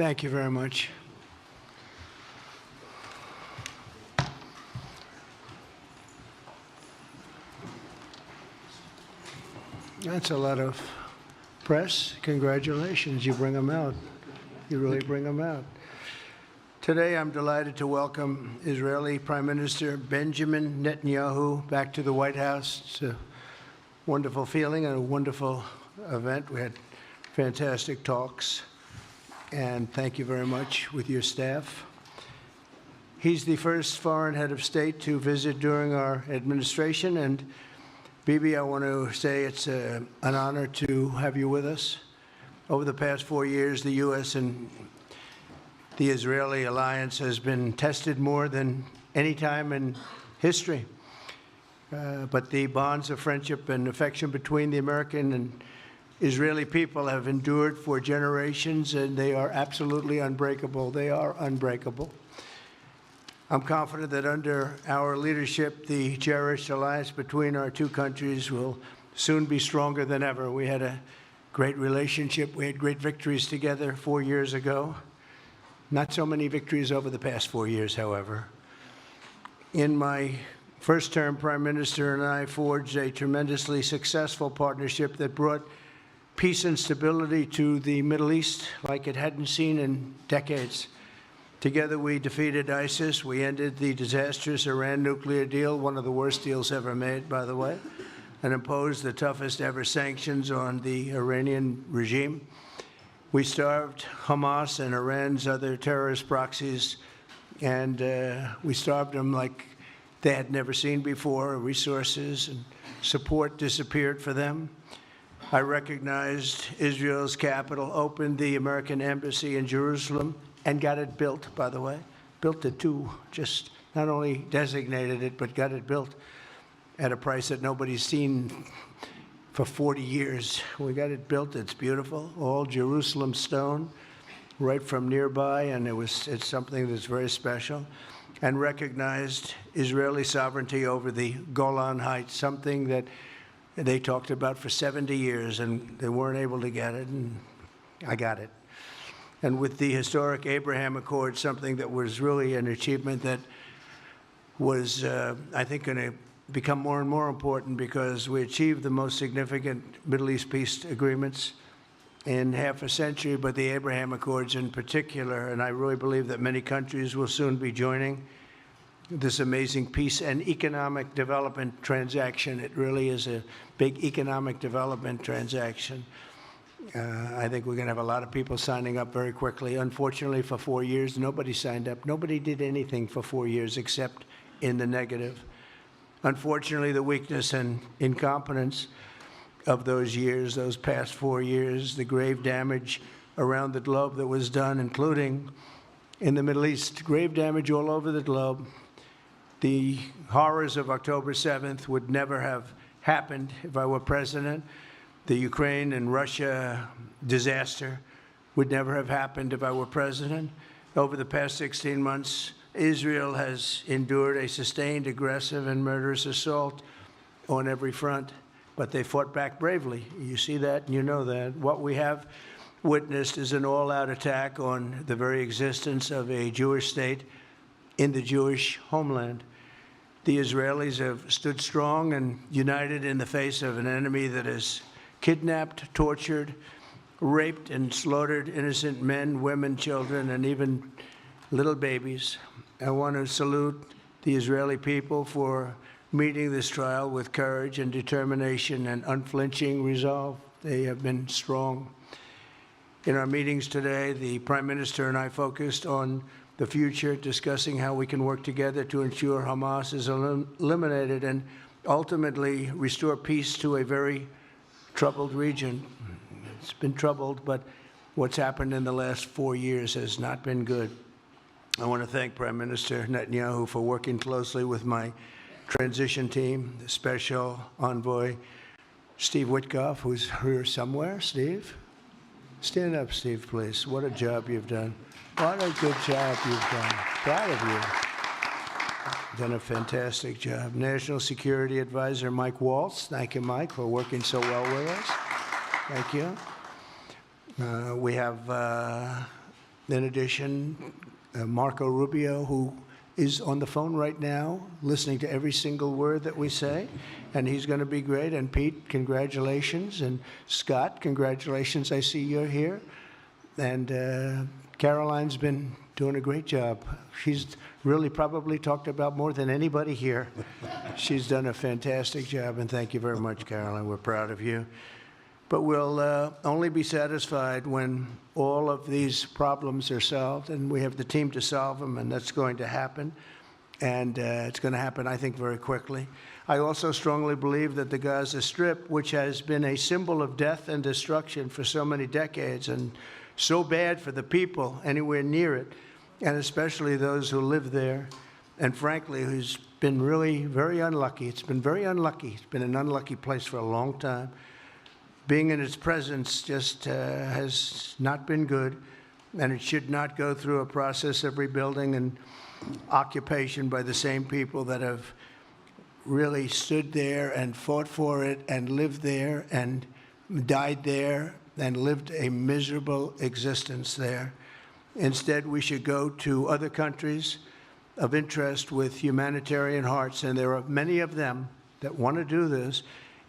Thank you very much. That's a lot of press. Congratulations. You bring them out. You really bring them out. Today, I'm delighted to welcome Israeli Prime Minister Benjamin Netanyahu back to the White House. It's a wonderful feeling and a wonderful event. We had fantastic talks, and thank you very much with your staff. He's the first foreign head of state to visit during our administration, and Bibi, I want to say it's an honor to have you with us. Over the past 4 years, the U.S. and the Israeli alliance has been tested more than any time in history. But the bonds of friendship and affection between the American and Israeli people have endured for generations, and they are absolutely unbreakable. They are unbreakable. I'm confident that under our leadership, the cherished alliance between our two countries will soon be stronger than ever. We had a great relationship. We had great victories together 4 years ago. Not so many victories over the past 4 years, however. In my first term, Prime Minister and I forged a tremendously successful partnership that brought peace and stability to the Middle East like it hadn't seen in decades. Together, we defeated ISIS. We ended the disastrous Iran nuclear deal, one of the worst deals ever made, by the way, and imposed the toughest ever sanctions on the Iranian regime. We starved Hamas and Iran's other terrorist proxies, and we starved them like they had never seen before. Resources and support disappeared for them. I recognized Israel's capital, opened the American embassy in Jerusalem, and got it built, by the way. Built it too, just not only designated it, but got it built at a price that nobody's seen for 40 years. We got it built, it's beautiful, all Jerusalem stone, right from nearby, and it's something that's very special. And recognized Israeli sovereignty over the Golan Heights, something that they talked about for 70 years, and they weren't able to get it, and I got it. And with the historic Abraham Accord, something that was really an achievement that was, I think, going to become more and more important because we achieved the most significant Middle East peace agreements in half a century, but the Abraham Accords in particular, and I really believe that many countries will soon be joining this amazing peace and economic development transaction. It really is a big economic development transaction. I think we're going to have a lot of people signing up very quickly. Unfortunately, for 4 years, nobody signed up. Nobody did anything for 4 years except in the negative. Unfortunately, the weakness and incompetence of those years, those past 4 years, the grave damage around the globe that was done, including in the Middle East, grave damage all over the globe. The horrors of October 7th would never have happened if I were president. The Ukraine and Russia disaster would never have happened if I were president. Over the past 16 months, Israel has endured a sustained, aggressive, and murderous assault on every front, but they fought back bravely. You see that, and you know that. What we have witnessed is an all-out attack on the very existence of a Jewish state in the Jewish homeland. The Israelis have stood strong and united in the face of an enemy that has kidnapped, tortured, raped, and slaughtered innocent men, women, children, and even little babies. I want to salute the Israeli people for meeting this trial with courage and determination and unflinching resolve. They have been strong. In our meetings today, the Prime Minister and I focused on the future, discussing how we can work together to ensure Hamas is eliminated and ultimately restore peace to a very troubled region. It's been troubled, but what's happened in the last 4 years has not been good. I want to thank Prime Minister Netanyahu for working closely with my transition team, the Special Envoy Steve Witkoff, who's here somewhere. Steve? Stand up, Steve, please. What a job you've done. What a good job you've done. Proud of you. Done a fantastic job. National Security Advisor Mike Waltz. Thank you, Mike, for working so well with us. Thank you. We have In addition, Marco Rubio, who is on the phone right now, listening to every single word that we say, and he's going to be great. And Pete, congratulations. And Scott, congratulations. I see you're here. And Caroline's been doing a great job. She's really probably talked about more than anybody here. She's done a fantastic job, and thank you very much, Caroline. We're proud of you. But we'll only be satisfied when all of these problems are solved, and we have the team to solve them, and that's going to happen. And it's going to happen, I think, very quickly. I also strongly believe that the Gaza Strip, which has been a symbol of death and destruction for so many decades, and so bad for the people anywhere near it, and especially those who live there, and frankly, who's been really very unlucky. It's been very unlucky. It's been an unlucky place for a long time. Being in its presence just has not been good, and it should not go through a process of rebuilding and occupation by the same people that have really stood there and fought for it and lived there and died there and lived a miserable existence there. Instead, we should go to other countries of interest with humanitarian hearts, and there are many of them that want to do this,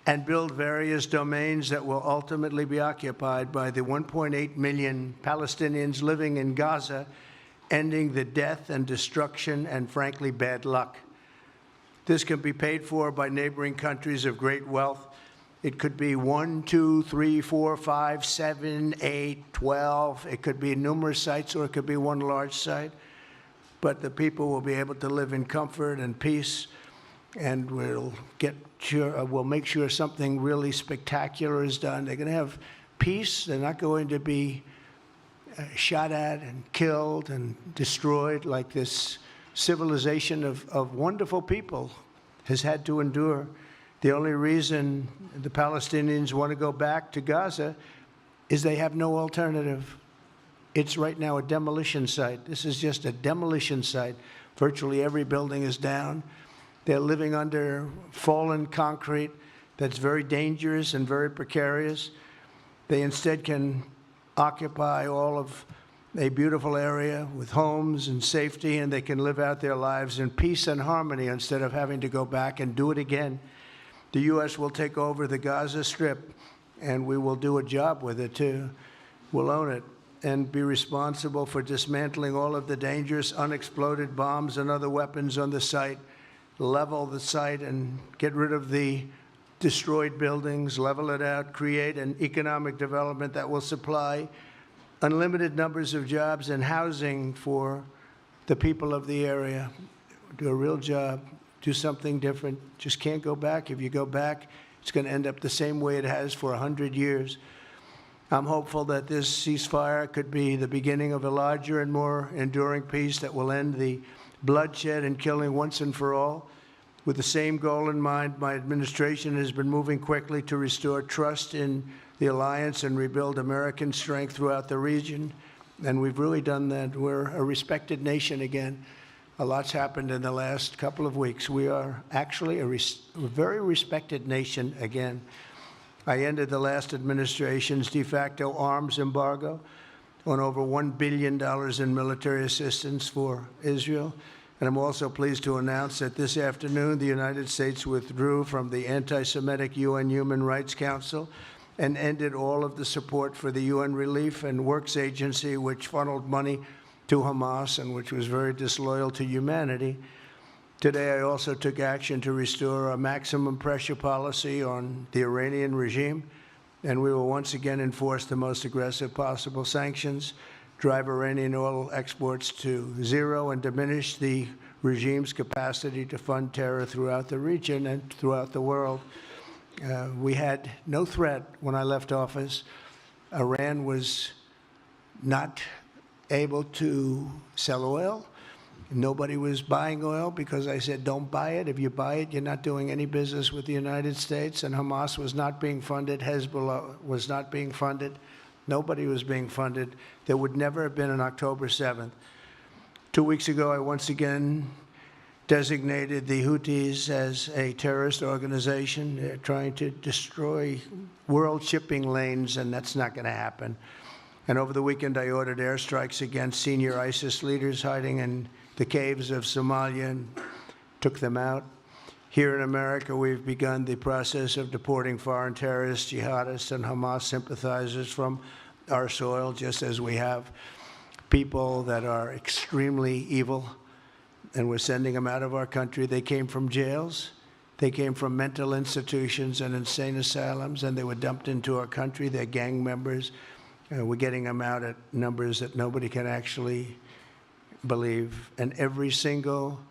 and build various domains that will ultimately be occupied by the 1.8 million Palestinians living in Gaza, ending the death and destruction and, frankly, bad luck. This can be paid for by neighboring countries of great wealth. It could be 1, 2, 3, 4, 5, 7, 8, 12. It could be numerous sites, or it could be one large site. But the people will be able to live in comfort and peace, and we'll make sure something really spectacular is done. They're going to have peace. They're not going to be shot at and killed and destroyed like this civilization of wonderful people has had to endure. The only reason the Palestinians want to go back to Gaza is they have no alternative. It's right now a demolition site. This is just a demolition site. Virtually every building is down. They're living under fallen concrete that's very dangerous and very precarious. They instead can occupy all of a beautiful area with homes and safety, and they can live out their lives in peace and harmony instead of having to go back and do it again. The U.S. will take over the Gaza Strip, and we will do a job with it, too. We'll own it and be responsible for dismantling all of the dangerous unexploded bombs and other weapons on the site, level the site and get rid of the destroyed buildings, level it out, create an economic development that will supply unlimited numbers of jobs and housing for the people of the area. Do a real job, do something different. Just can't go back. If you go back, it's going to end up the same way it has for 100 years. I'm hopeful that this ceasefire could be the beginning of a larger and more enduring peace that will end the bloodshed and killing once and for all. With the same goal in mind, my administration has been moving quickly to restore trust in the alliance and rebuild American strength throughout the region. And we've really done that. We're a respected nation again. A lot's happened in the last couple of weeks. We are actually a very respected nation again. I ended the last administration's de facto arms embargo on over $1 billion in military assistance for Israel. And I'm also pleased to announce that this afternoon, the United States withdrew from the anti-Semitic UN Human Rights Council and ended all of the support for the UN Relief and Works Agency, which funneled money to Hamas and which was very disloyal to humanity. Today, I also took action to restore a maximum pressure policy on the Iranian regime, and we will once again enforce the most aggressive possible sanctions, drive Iranian oil exports to zero, and diminish the regime's capacity to fund terror throughout the region and throughout the world. We had no threat when I left office. Iran was not able to sell oil. Nobody was buying oil because I said, don't buy it. If you buy it, you're not doing any business with the United States. And Hamas was not being funded. Hezbollah was not being funded. Nobody was being funded. There would never have been an October 7th. 2 weeks ago, I once again designated the Houthis as a terrorist organization. They're trying to destroy world shipping lanes, and that's not going to happen. And over the weekend, I ordered airstrikes against senior ISIS leaders hiding in the caves of Somalia and took them out. Here in America, we've begun the process of deporting foreign terrorists, jihadists, and Hamas sympathizers from our soil, just as we have people that are extremely evil, and we're sending them out of our country. They came from jails. They came from mental institutions and insane asylums, and they were dumped into our country. They're gang members. We're getting them out at numbers that nobody can actually believe. And every single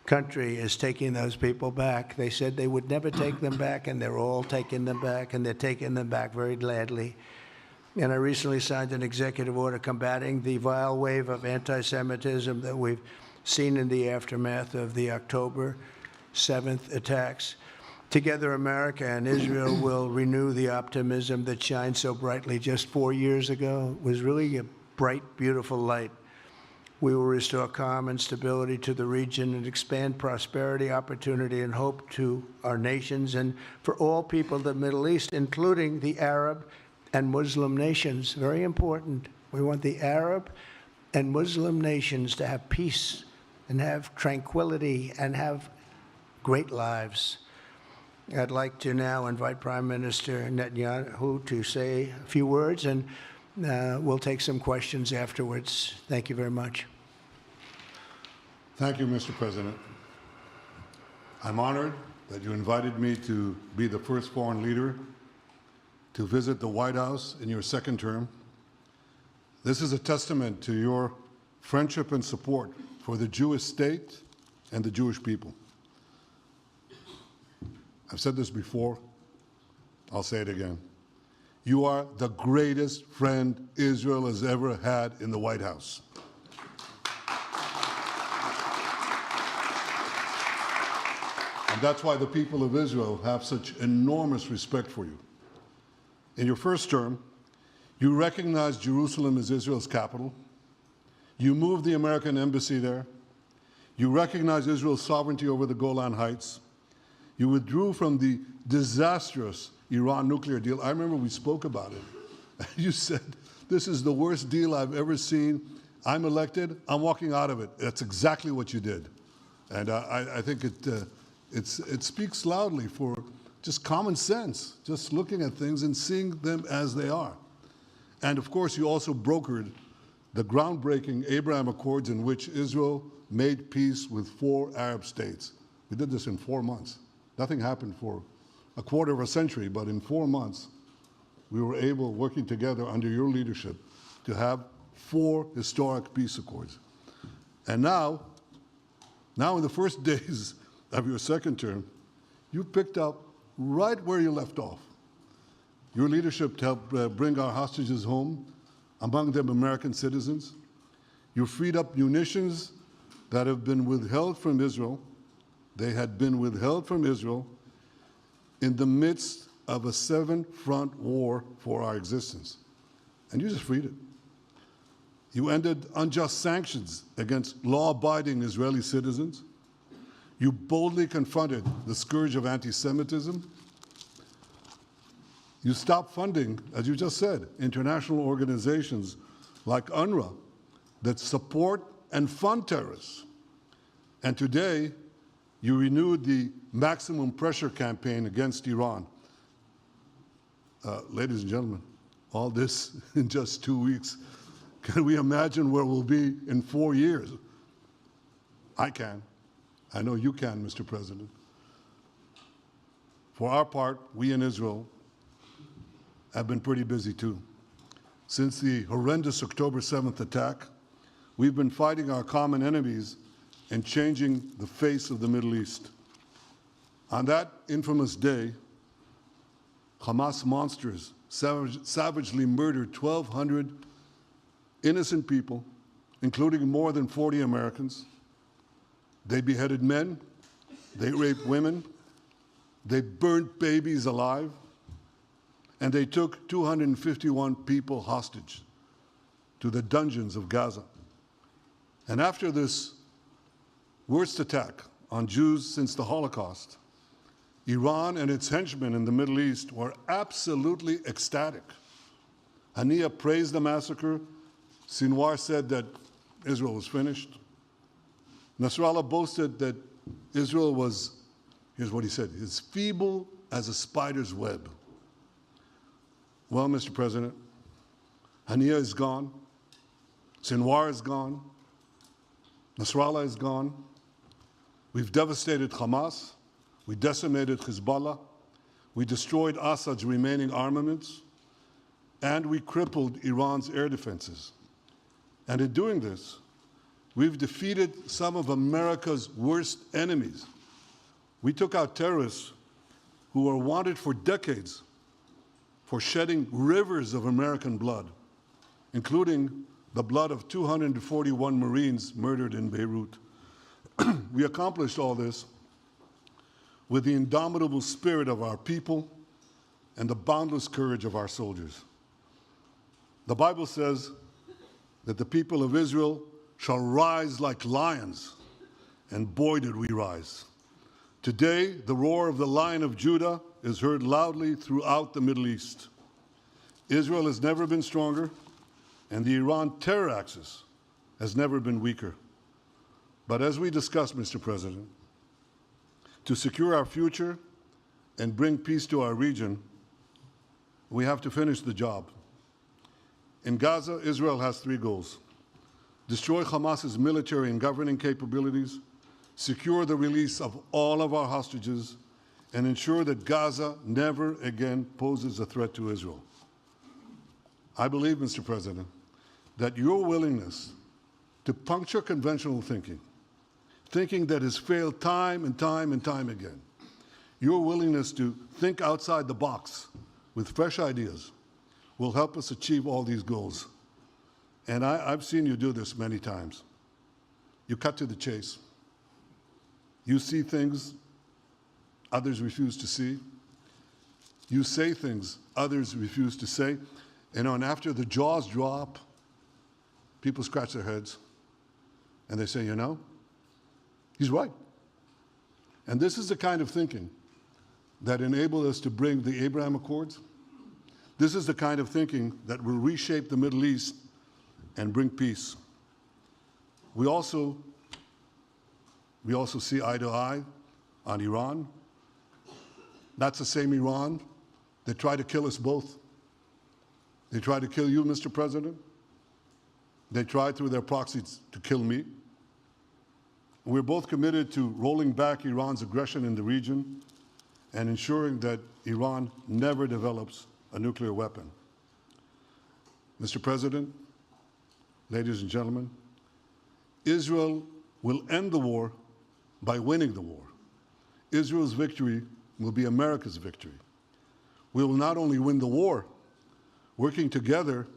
country is taking those people back. They said they would never take them back, and they're all taking them back, and they're taking them back very gladly. And I recently signed an executive order combating the vile wave of anti-Semitism that we've seen in the aftermath of the October 7th attacks. Together, America and Israel will renew the optimism that shined so brightly just 4 years ago. It was really a bright, beautiful light. We will restore calm and stability to the region and expand prosperity, opportunity, and hope to our nations and for all people in the Middle East, including the Arab and Muslim nations. Very important. We want the Arab and Muslim nations to have peace and have tranquility and have great lives. I'd like to now invite Prime Minister Netanyahu to say a few words, and we'll take some questions afterwards. Thank you very much. Thank you, Mr. President. I'm honored that you invited me to be the first foreign leader to visit the White House in your second term. This is a testament to your friendship and support for the Jewish state and the Jewish people. I've said this before, I'll say it again. You are the greatest friend Israel has ever had in the White House. And that's why the people of Israel have such enormous respect for you. In your first term, you recognized Jerusalem as Israel's capital. You moved the American embassy there. You recognized Israel's sovereignty over the Golan Heights. You withdrew from the disastrous Iran nuclear deal. I remember we spoke about it. You said, this is the worst deal I've ever seen. I'm elected, I'm walking out of it. That's exactly what you did. And I think it speaks loudly for just common sense, just looking at things and seeing them as they are. And of course, you also brokered the groundbreaking Abraham Accords in which Israel made peace with 4 Arab states. We did this in 4 months. Nothing happened for a quarter of a century, but in 4 months, we were able, working together under your leadership, to have 4 historic peace accords. And now in the first days of your second term, you picked up right where you left off. Your leadership helped bring our hostages home, among them American citizens. You freed up munitions that have been withheld from Israel. They had been withheld from Israel in the midst of a 7-front war for our existence. And you just freed it. You ended unjust sanctions against law-abiding Israeli citizens. You boldly confronted the scourge of anti-Semitism. You stopped funding, as you just said, international organizations like UNRWA that support and fund terrorists. And today, you renewed the maximum pressure campaign against Iran. Ladies and gentlemen, all this in just 2 weeks. Can we imagine where we'll be in 4 years? I can. I know you can, Mr. President. For our part, we in Israel have been pretty busy too. Since the horrendous October 7th attack, we've been fighting our common enemies and changing the face of the Middle East. On that infamous day, Hamas monsters savagely murdered 1,200 innocent people, including more than 40 Americans. They beheaded men, they raped women, they burnt babies alive, and they took 251 people hostage to the dungeons of Gaza. And after this worst attack on Jews since the Holocaust, Iran and its henchmen in the Middle East were absolutely ecstatic. Haniya praised the massacre. Sinwar said that Israel was finished. Nasrallah boasted that Israel was, here's what he said, as feeble as a spider's web. Well, Mr. President, Haniya is gone. Sinwar is gone. Nasrallah is gone. We've devastated Hamas. We decimated Hezbollah. We destroyed Assad's remaining armaments. And we crippled Iran's air defenses. And in doing this, we've defeated some of America's worst enemies. We took out terrorists who were wanted for decades for shedding rivers of American blood, including the blood of 241 Marines murdered in Beirut. We accomplished all this with the indomitable spirit of our people and the boundless courage of our soldiers. The Bible says that the people of Israel shall rise like lions, and boy did we rise. Today, the roar of the Lion of Judah is heard loudly throughout the Middle East. Israel has never been stronger, and the Iran terror axis has never been weaker. But as we discussed, Mr. President, to secure our future and bring peace to our region, we have to finish the job. In Gaza, Israel has three goals: destroy Hamas's military and governing capabilities, secure the release of all of our hostages, and ensure that Gaza never again poses a threat to Israel. I believe, Mr. President, that your willingness to puncture conventional thinking that has failed time and time and time again, your willingness to think outside the box with fresh ideas will help us achieve all these goals. And I've seen you do this many times. You cut to the chase. You see things others refuse to see. You say things others refuse to say. And after the jaws drop, people scratch their heads and they say, you know, he's right. And this is the kind of thinking that enabled us to bring the Abraham Accords. This is the kind of thinking that will reshape the Middle East and bring peace. We also see eye to eye on Iran. That's the same Iran that tried to kill us both. They tried to kill you, Mr. President. They tried through their proxies to kill me. We're both committed to rolling back Iran's aggression in the region and ensuring that Iran never develops a nuclear weapon. Mr. President, ladies and gentlemen, Israel will end the war by winning the war. Israel's victory will be America's victory. We will not only win the war, working together,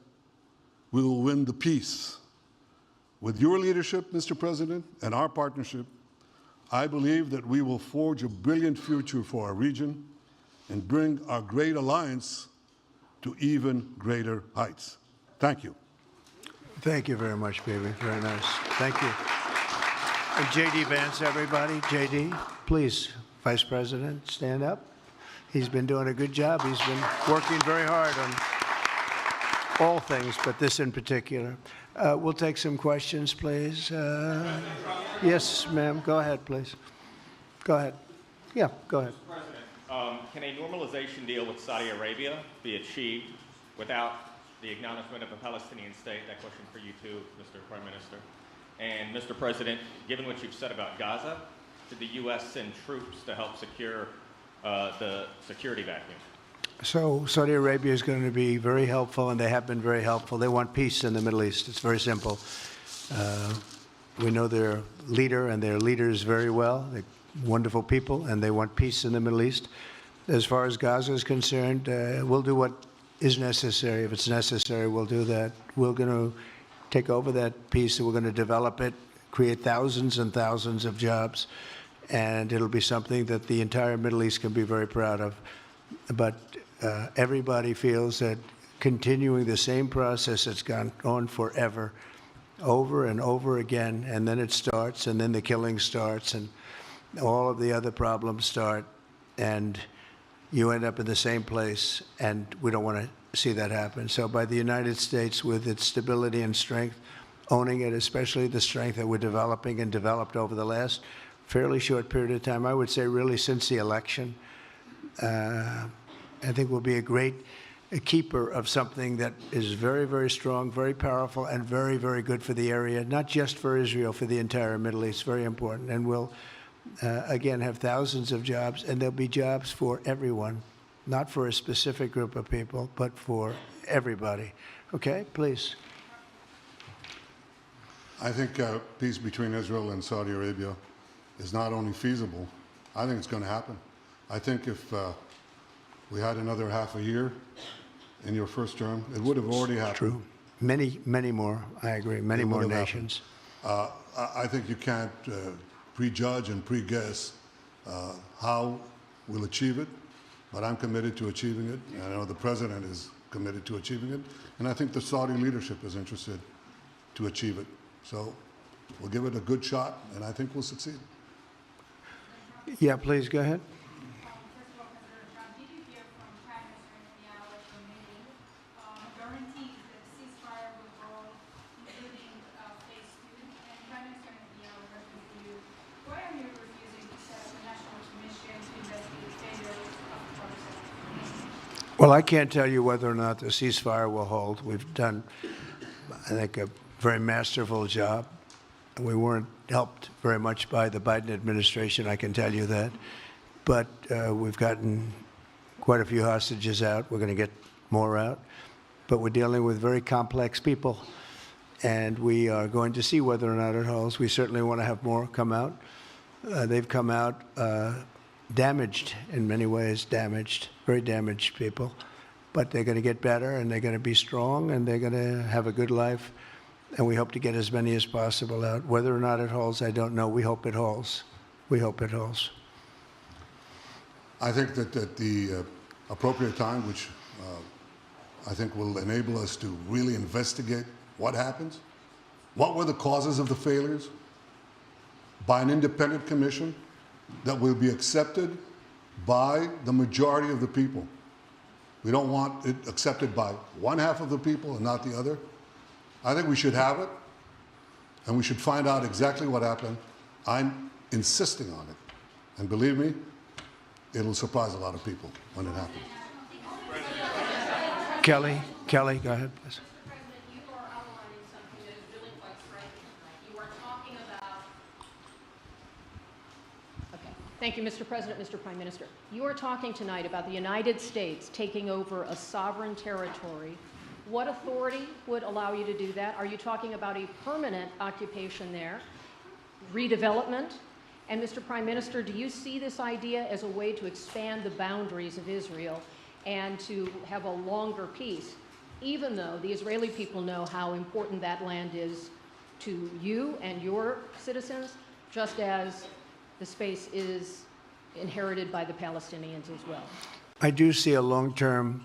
we will win the peace. With your leadership, Mr. President, and our partnership, I believe that we will forge a brilliant future for our region and bring our great alliance to even greater heights. Thank you. Thank you very much, baby. Very nice. Thank you. And J.D. Vance, everybody. J.D., please, Vice President, stand up. He's been doing a good job. He's been working very hard on all things, but this in particular. We'll take some questions, please. Yes, ma'am. Go ahead, please. Go ahead. Yeah, go ahead. Mr. President, can a normalization deal with Saudi Arabia be achieved without the acknowledgement of a Palestinian state? That question for you too, Mr. Prime Minister. And Mr. President, given what you've said about Gaza, did the U.S. send troops to help secure the security vacuum? So Saudi Arabia is going to be very helpful, and they have been very helpful. They want peace in the Middle East. It's very simple. We know their leader and their leaders very well. They're wonderful people, and they want peace in the Middle East. As far as Gaza is concerned, we'll do what is necessary. If it's necessary, we'll do that. We're going to take over that piece, and we're going to develop it, create thousands and thousands of jobs, and it'll be something that the entire Middle East can be very proud of. But everybody feels that continuing the same process that's gone on forever, over and over again, and then it starts, and then the killing starts, and all of the other problems start, and you end up in the same place, and we don't want to see that happen. So by the United States, with its stability and strength, owning it, especially the strength that we're developing and developed over the last fairly short period of time, I would say really since the election, I think we'll be a great keeper of something that is very, very strong, very powerful, and very, very good for the area, not just for Israel, for the entire Middle East. Very important. And we'll, again, have thousands of jobs, and there'll be jobs for everyone, not for a specific group of people, but for everybody. Okay, please. I think peace between Israel and Saudi Arabia is not only feasible, I think it's going to happen. I think if we had another half a year in your first term, it would have already happened. True. Many, many more, I agree, many more nations. I think you can't prejudge and pre-guess how we'll achieve it, but I'm committed to achieving it, and I know the President is committed to achieving it, and I think the Saudi leadership is interested to achieve it. So we'll give it a good shot, and I think we'll succeed. Yeah, please, go ahead. First of all, President Trump, did you hear from Prime Minister Netanyahu at your meeting guarantees that the ceasefire will hold, including phase 2? And Prime Minister Netanyahu wrote to you, why are you refusing to set up a national commission to investigate failures of the process? Well, I can't tell you whether or not the ceasefire will hold. We've done, I think, a very masterful job. We weren't helped very much by the Biden administration, I can tell you that. But we've gotten quite a few hostages out. We're going to get more out. But we're dealing with very complex people. And we are going to see whether or not it holds. We certainly want to have more come out. They've come out damaged in many ways, very damaged people. But they're going to get better, and they're going to be strong, and they're going to have a good life. And we hope to get as many as possible out. Whether or not it holds, I don't know. We hope it holds. We hope it holds. I think that at the appropriate time, which I think will enable us to really investigate what happens, what were the causes of the failures, by an independent commission that will be accepted by the majority of the people. We don't want it accepted by one half of the people and not the other. I think we should have it, and we should find out exactly what happened. I'm insisting on it. And believe me, it'll surprise a lot of people when it happens. Kelly, go ahead, please. President, you are outlining something that is really quite striking tonight. You are talking about... Okay. Thank you, Mr. President, Mr. Prime Minister. You are talking tonight about the United States taking over a sovereign territory. What authority would allow you to do that? Are you talking about a permanent occupation there, redevelopment? And Mr. Prime Minister, do you see this idea as a way to expand the boundaries of Israel and to have a longer peace, even though the Israeli people know how important that land is to you and your citizens, just as the space is inherited by the Palestinians as well? I do see a long-term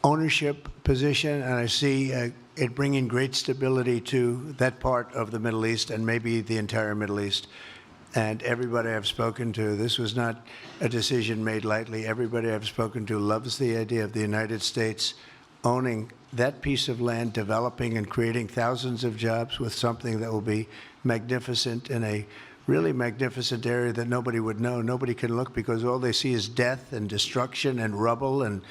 ownership position, and I see it bringing great stability to that part of the Middle East and maybe the entire Middle East. And everybody I've spoken to, this was not a decision made lightly. Everybody I've spoken to loves the idea of the United States owning that piece of land, developing and creating thousands of jobs with something that will be magnificent in a really magnificent area that nobody would know. Nobody can look because all they see is death and destruction and rubble and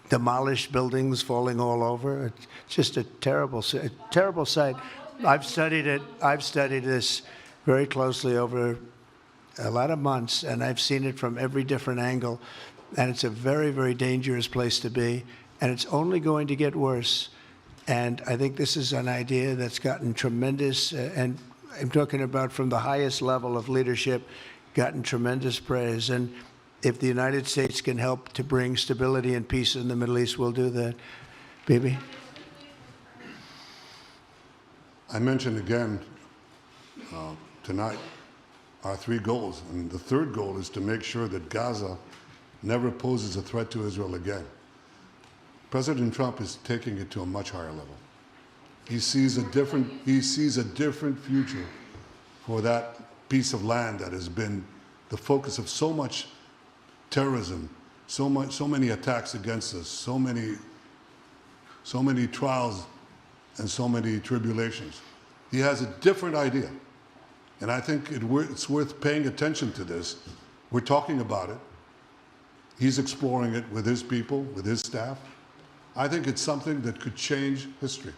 demolished buildings falling all over. It's just a terrible sight. I've studied it. I've studied this very closely over a lot of months, and I've seen it from every different angle. And it's a very, very dangerous place to be, and it's only going to get worse. And I think this is an idea that's gotten tremendous, and I'm talking about from the highest level of leadership, gotten tremendous praise. And if the United States can help to bring stability and peace in the Middle East, we'll do that. Bibi? I mentioned again tonight our 3 goals. And the third goal is to make sure that Gaza never poses a threat to Israel again. President Trump is taking it to a much higher level. He sees a different future for that piece of land that has been the focus of so much terrorism so many attacks against us, so many trials and so many tribulations. He has a different idea. And I think it's worth paying attention to this. We're talking about it. He's exploring it with his people, with his staff. I think it's something that could change history.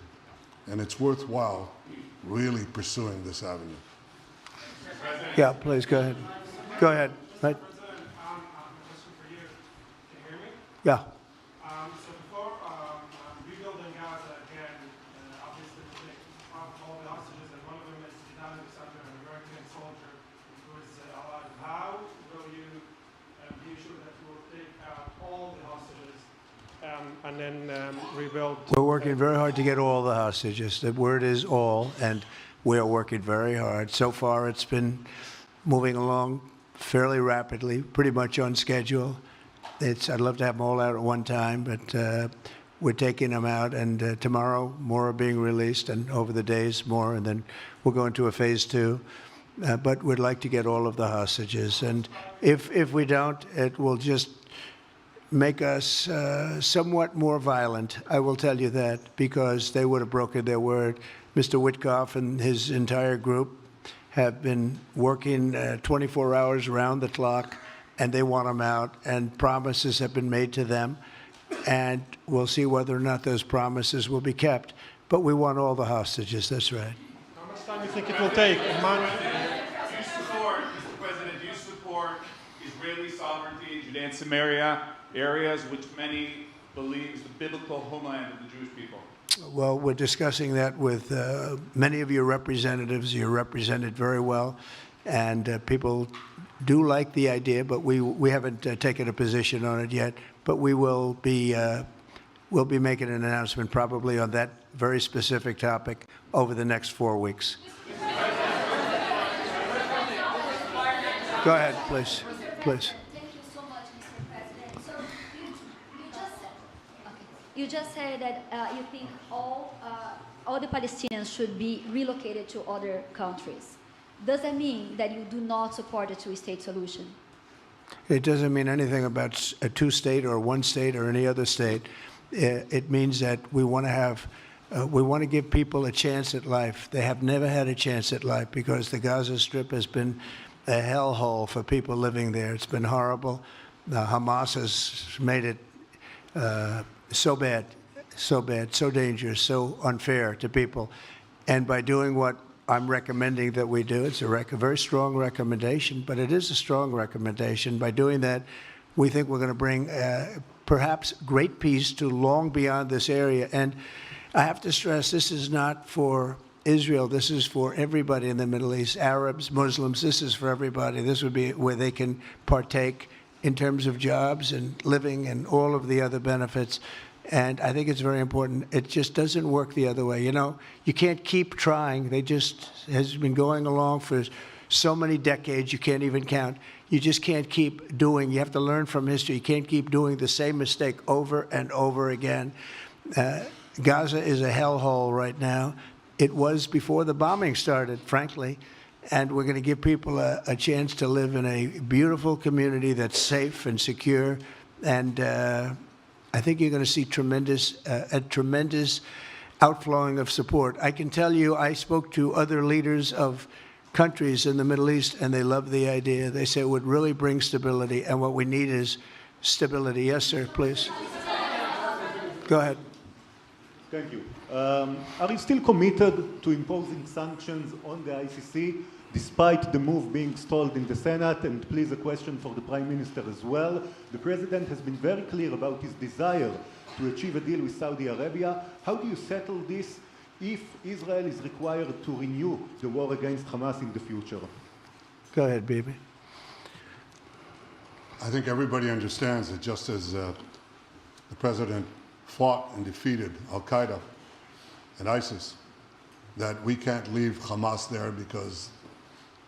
And it's worthwhile really pursuing this avenue. Yeah, please, go ahead. Go ahead. Right. President, a question for you. Can you hear me? Yeah. So before rebuilding Gaza again, obviously we take all the hostages, and one of them is Netanyahu-Trump, an American soldier who is alive. How will you be sure that you will take out all the hostages and then rebuild? We're working very hard to get all the hostages. The word is all, and we are working very hard. So far, it's been moving along fairly rapidly, pretty much on schedule. I'd love to have them all out at one time, but we're taking them out, and tomorrow more are being released, and over the days more, and then we'll go into a phase 2. But we'd like to get all of the hostages, and if we don't, it will just make us somewhat more violent. I will tell you that, because they would have broken their word. Mr. Witkoff and his entire group have been working 24 hours around the clock, and they want them out, and promises have been made to them, and we'll see whether or not those promises will be kept. But we want all the hostages, that's right. How much time do you think it will take? A month? Do you support, Mr. President, do you support Israeli sovereignty in Judea and Samaria, areas which many believe is the biblical homeland of the Jewish people? Well, we're discussing that with many of your representatives. You're represented very well, and people do like the idea, but we haven't taken a position on it yet. But we will be we'll be making an announcement probably on that very specific topic over the next 4 weeks. Go ahead, please. Please. Thank you so much, Mr. President. So you just said that you think all the Palestinians should be relocated to other countries. Does that mean that you do not support a two-state solution? It doesn't mean anything about a two-state or one state or any other state. It means that we want to have, we want to give people a chance at life. They have never had a chance at life because the Gaza Strip has been a hellhole for people living there. It's been horrible. Hamas has made it so bad, so dangerous, so unfair to people. And by doing what I'm recommending that we do, it's a very strong recommendation, but it is a strong recommendation. By doing that, we think we're going to bring perhaps great peace to long beyond this area. And I have to stress, this is not for Israel. This is for everybody in the Middle East, Arabs, Muslims. This is for everybody. This would be where they can partake in terms of jobs and living and all of the other benefits. And I think it's very important. It just doesn't work the other way. You know, you can't keep trying. They just has been going along for so many decades, you can't even count. You just can't keep doing. You have to learn from history. You can't keep doing the same mistake over and over again. Gaza is a hellhole right now. It was before the bombing started, frankly. And we're going to give people a chance to live in a beautiful community that's safe and secure. And I think you're going to see a tremendous outflowing of support. I can tell you, I spoke to other leaders of countries in the Middle East, and they love the idea. They say it would really bring stability, and what we need is stability. Yes, sir, please. Go ahead. Thank you. Are you still committed to imposing sanctions on the ICC, despite the move being stalled in the Senate? And please, a question for the Prime Minister as well. The President has been very clear about his desire to achieve a deal with Saudi Arabia. How do you settle this if Israel is required to renew the war against Hamas in the future? Go ahead, Bibi. I think everybody understands that just as the President fought and defeated Al-Qaeda and ISIS, that we can't leave Hamas there because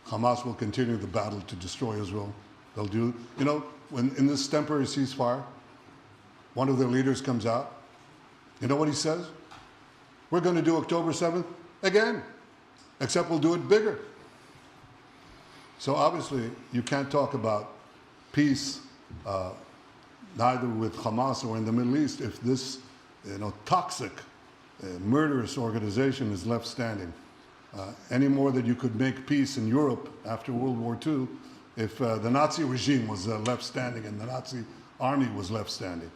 Hamas will continue the battle to destroy Israel. They'll do, you know, when in this temporary ceasefire, one of their leaders comes out, you know what he says? We're going to do October 7th again, except we'll do it bigger. So obviously, you can't talk about peace neither with Hamas or in the Middle East, if this toxic, murderous organization is left standing. Any more that you could make peace in Europe after World War II if the Nazi regime was left standing and the Nazi army was left standing.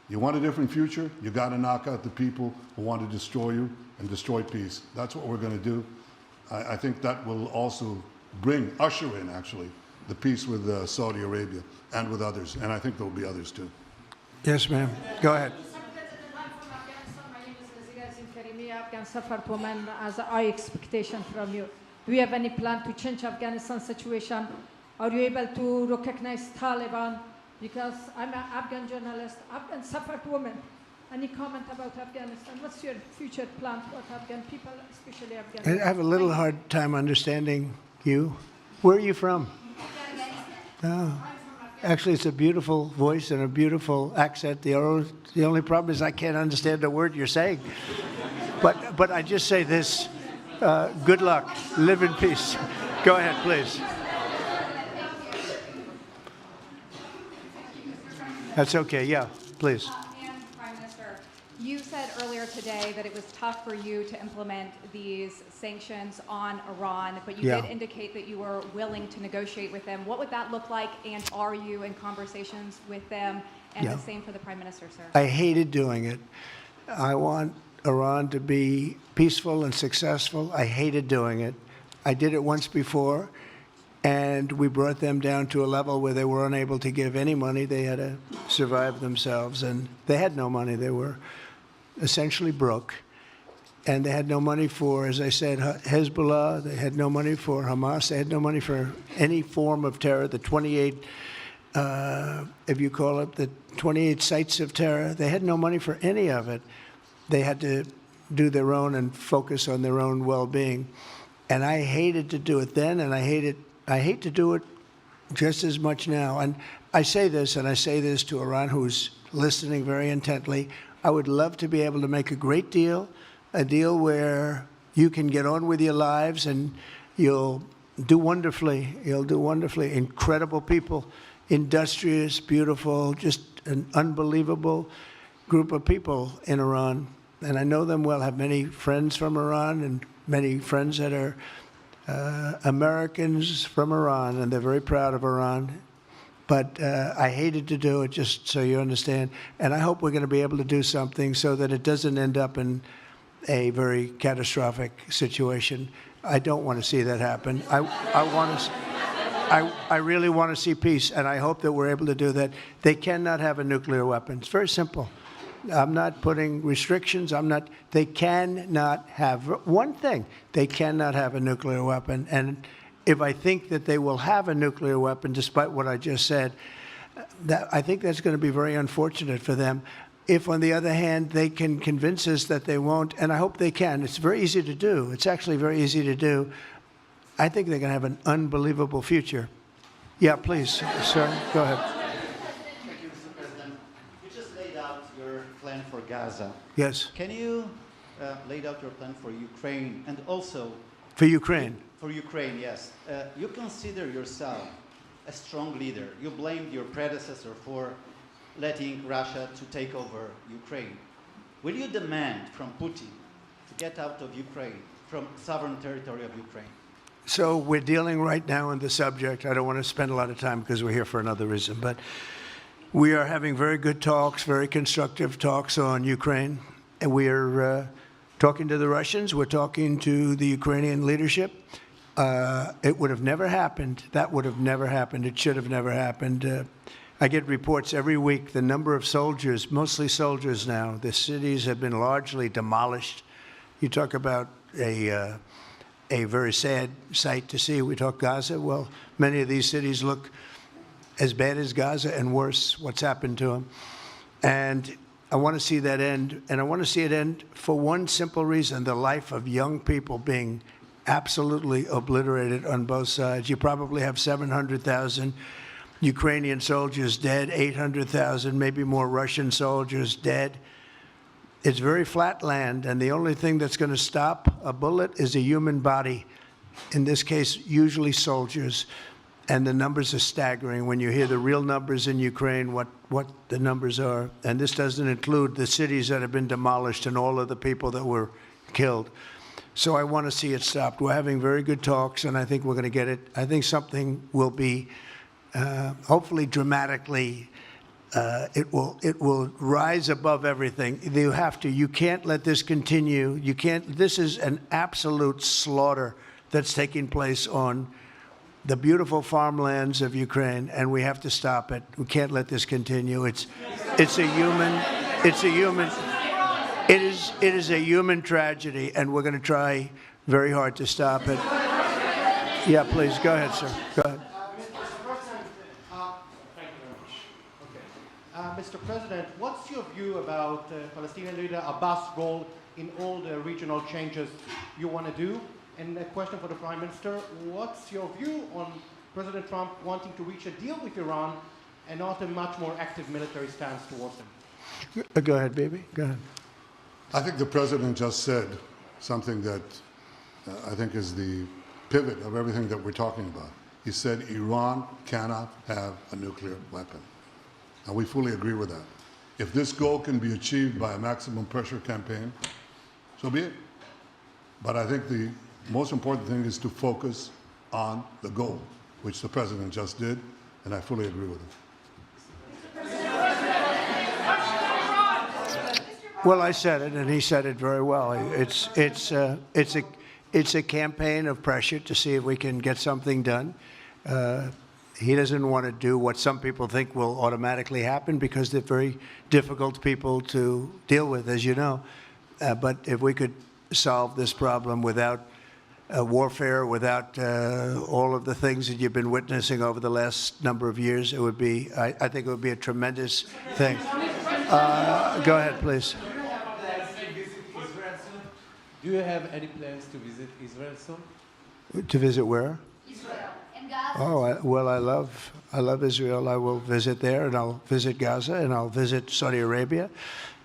You want a different future? You got to knock out the people who want to destroy you and destroy peace. That's what we're going to do. I think that will also usher in, actually, the peace with Saudi Arabia and with others. And I think there will be others, too. Yes, ma'am. Go ahead. Woman, as high expectation from you. Do you have any plan to change Afghanistan situation? Are you able to recognize Taliban? Because I'm an Afghan journalist, Afghan suffered woman. Any comment about Afghanistan? What's your future plan for Afghan people, especially Afghanistan? I have a little hard time understanding you. Where are you from? Oh. Actually, it's a beautiful voice and a beautiful accent. The only problem is I can't understand a word you're saying. But I just say this, good luck, live in peace. Go ahead, please. That's okay, yeah, please. And Prime Minister, you said earlier today that it was tough for you to implement these sanctions on Iran, but you did indicate that you were willing to negotiate with them. What would that look like, and are you in conversations with them? And the same for the Prime Minister, sir. I hated doing it. I want Iran to be peaceful and successful. I hated doing it. I did it once before, and we brought them down to a level where they were unable to give any money. They had to survive themselves, and they had no money. They were essentially broke, and they had no money for, as I said, Hezbollah. They had no money for Hamas. They had no money for any form of terror. The 28, if you call it, the 28 sites of terror, they had no money for any of it. They had to do their own and focus on their own well-being. And I hated to do it then, and I hate to do it just as much now. And I say this, and I say this to Iran, who's listening very intently. I would love to be able to make a great deal, a deal where you can get on with your lives and you'll do wonderfully. You'll do wonderfully. Incredible people, industrious, beautiful, just an unbelievable group of people in Iran. And I know them well, have many friends from Iran and many friends that are Americans from Iran, and they're very proud of Iran. But I hated to do it, just so you understand. And I hope we're going to be able to do something so that it doesn't end up in a very catastrophic situation. I don't want to see that happen. I really want to see peace, and I hope that we're able to do that. They cannot have a nuclear weapon. It's very simple. I'm not putting restrictions. They cannot have one thing. They cannot have a nuclear weapon. And if I think that they will have a nuclear weapon, despite what I just said, I think that's going to be very unfortunate for them. If, on the other hand, they can convince us that they won't, and I hope they can. It's very easy to do. It's actually very easy to do. I think they're going to have an unbelievable future. Yeah, please, sir, go ahead. Plan for Gaza. Yes. Can you lay out your plan for Ukraine and also for Ukraine? For Ukraine, yes. You consider yourself a strong leader. You blamed your predecessor for letting Russia to take over Ukraine. Will you demand from Putin to get out of Ukraine, from sovereign territory of Ukraine? So we're dealing right now on the subject. I don't want to spend a lot of time because we're here for another reason, but we are having very good talks, very constructive talks on Ukraine. And we are talking to the Russians. We're talking to the Ukrainian leadership. It would have never happened. That would have never happened. It should have never happened. I get reports every week, the number of soldiers, mostly soldiers now. The cities have been largely demolished. You talk about a very sad sight to see. We talk Gaza. Well, many of these cities look as bad as Gaza and worse, what's happened to them. And I want to see that end. And I want to see it end for one simple reason, the life of young people being absolutely obliterated on both sides. You probably have 700,000 Ukrainian soldiers dead, 800,000, maybe more Russian soldiers dead. It's very flat land, and the only thing that's going to stop a bullet is a human body, in this case, usually soldiers. and the numbers are staggering. When you hear the real numbers in Ukraine, what the numbers are, and this doesn't include the cities that have been demolished and all of the people that were killed. So I want to see it stopped. We're having very good talks, and I think we're going to get it. I think something will be hopefully dramatically. It will rise above everything. You can't let this continue. You can't. This is an absolute slaughter that's taking place on the beautiful farmlands of Ukraine, and we have to stop it. We can't let this continue. It is a human tragedy, and we're going to try very hard to stop it. Yeah, please go ahead, sir. Go ahead. Mr. President, what's your view about Palestinian leader Abbas' role in all the regional changes you want to do? And a question for the Prime Minister, what's your view on President Trump wanting to reach a deal with Iran and not a much more active military stance towards them? Go ahead, baby. Go ahead. I think the president just said something that I think is the pivot of everything that we're talking about. He said Iran cannot have a nuclear weapon. And we fully agree with that. If this goal can be achieved by a maximum pressure campaign, so be it. But I think the most important thing is to focus on the goal, which the president just did, and I fully agree with him. Well, I said it, and he said it very well. It's a campaign of pressure to see if we can get something done. He doesn't want to do what some people think will automatically happen because they're very difficult people to deal with, as you know. But if we could solve this problem without warfare, without all of the things that you've been witnessing over the last number of years, it would be, I think it would be a tremendous thing. Go ahead, please. Do you have any plans to visit Israel soon? To visit where? Israel and Gaza. Oh, well, I love Israel. I will visit there, and I'll visit Gaza, and I'll visit Saudi Arabia,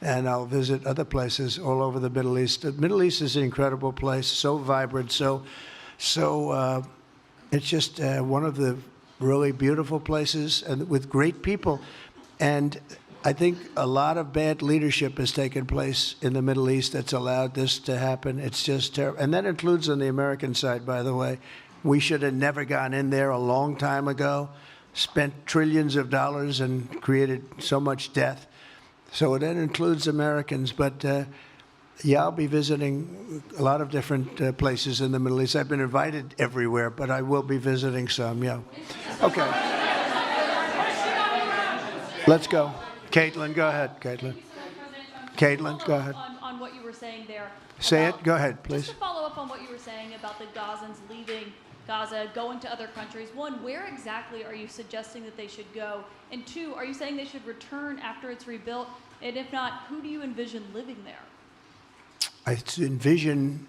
and I'll visit other places all over the Middle East. The Middle East is an incredible place, so vibrant, so it's just one of the really beautiful places and with great people. And I think a lot of bad leadership has taken place in the Middle East that's allowed this to happen. It's just terrible. And that includes on the American side, by the way. We should have never gone in there a long time ago, spent trillions of dollars and created so much death. So that includes Americans. But yeah, I'll be visiting a lot of different places in the Middle East. I've been invited everywhere, but I will be visiting some, yeah. Okay. Let's go. Caitlin, go ahead, Caitlin. Caitlin, go ahead. On what you were saying there. Say it. Go ahead, please. Just to follow up on what you were saying about the Gazans leaving Gaza, going to other countries. One, where exactly are you suggesting that they should go? And two, are you saying they should return after it's rebuilt? And if not, who do you envision living there? I envision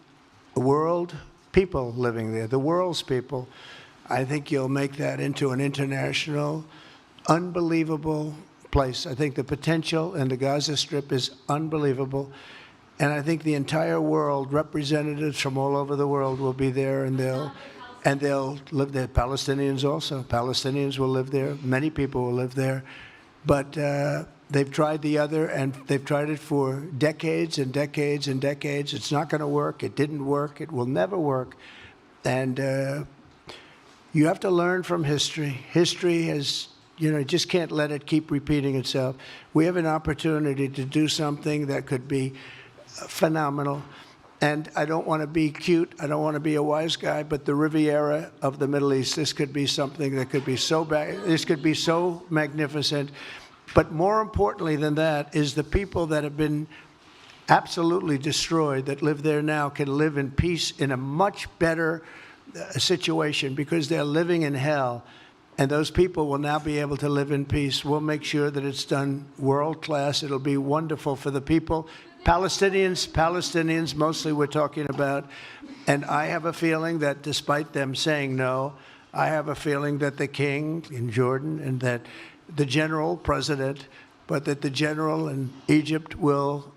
the world, people living there, the world's people. I think you'll make that into an international, unbelievable place. I think the potential in the Gaza Strip is unbelievable. And I think the entire world, representatives from all over the world will be there, and they'll live there. Palestinians also. Palestinians will live there. Many people will live there. But they've tried the other, and they've tried it for decades and decades and decades. It's not going to work. It didn't work. It will never work. And you have to learn from history. History has, you just can't let it keep repeating itself. We have an opportunity to do something that could be phenomenal. And I don't want to be cute. I don't want to be a wise guy, but the Riviera of the Middle East, this could be something that could be so bad. This could be so magnificent. But more importantly than that is the people that have been absolutely destroyed that live there now can live in peace in a much better situation because they're living in hell. And those people will now be able to live in peace. We'll make sure that it's done world class. It'll be wonderful for the people. Palestinians mostly we're talking about. And I have a feeling that despite them saying no, I have a feeling that the king in Jordan and that the general president, but that the general in Egypt will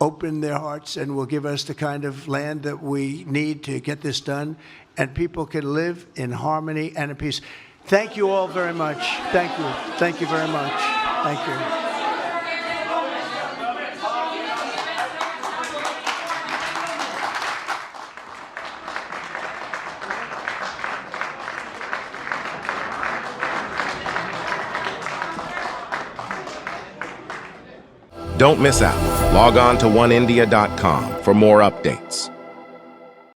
open their hearts and will give us the kind of land that we need to get this done. And people can live in harmony and in peace. Thank you all very much. Thank you. Thank you very much. Thank you. Don't miss out. Log on to oneindia.com for more updates.